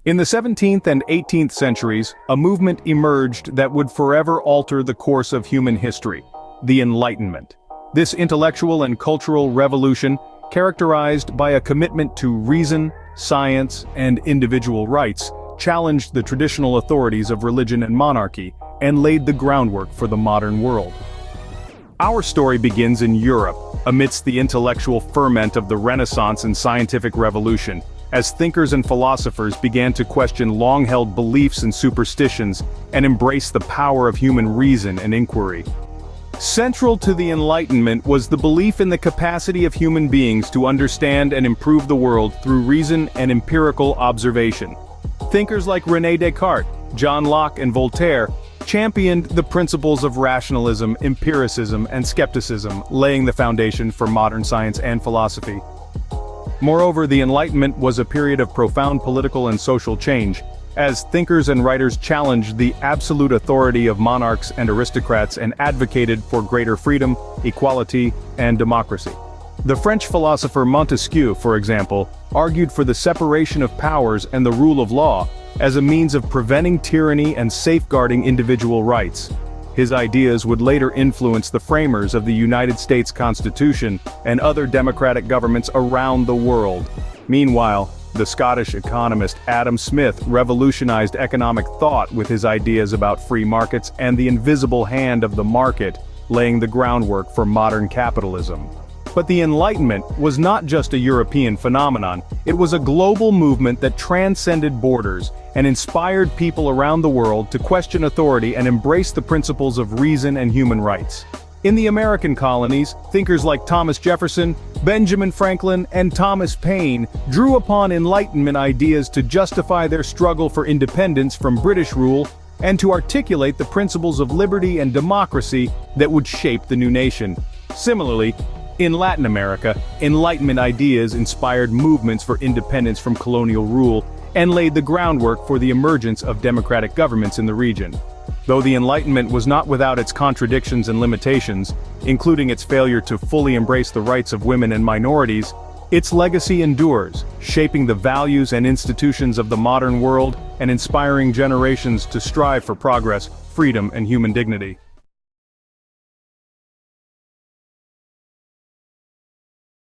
In the 17th and 18th centuries, a movement emerged that would forever alter the course of human history: the Enlightenment. This intellectual and cultural revolution, characterized by a commitment to reason, science, and individual rights, challenged the traditional authorities of religion and monarchy, and laid the groundwork for the modern world. Our story begins in Europe, amidst the intellectual ferment of the Renaissance and scientific revolution, as thinkers and philosophers began to question long-held beliefs and superstitions and embrace the power of human reason and inquiry. Central to the Enlightenment was the belief in the capacity of human beings to understand and improve the world through reason and empirical observation. Thinkers like René Descartes, John Locke, and Voltaire championed the principles of rationalism, empiricism, and skepticism, laying the foundation for modern science and philosophy. Moreover, the Enlightenment was a period of profound political and social change, as thinkers and writers challenged the absolute authority of monarchs and aristocrats and advocated for greater freedom, equality, and democracy. The French philosopher Montesquieu, for example, argued for the separation of powers and the rule of law as a means of preventing tyranny and safeguarding individual rights. His ideas would later influence the framers of the United States Constitution and other democratic governments around the world. Meanwhile, the Scottish economist Adam Smith revolutionized economic thought with his ideas about free markets and the invisible hand of the market, laying the groundwork for modern capitalism. But the Enlightenment was not just a European phenomenon, it was a global movement that transcended borders and inspired people around the world to question authority and embrace the principles of reason and human rights. In the American colonies, thinkers like Thomas Jefferson, Benjamin Franklin, and Thomas Paine drew upon Enlightenment ideas to justify their struggle for independence from British rule and to articulate the principles of liberty and democracy that would shape the new nation. Similarly, in Latin America, Enlightenment ideas inspired movements for independence from colonial rule and laid the groundwork for the emergence of democratic governments in the region. Though the Enlightenment was not without its contradictions and limitations, including its failure to fully embrace the rights of women and minorities, its legacy endures, shaping the values and institutions of the modern world and inspiring generations to strive for progress, freedom, and human dignity.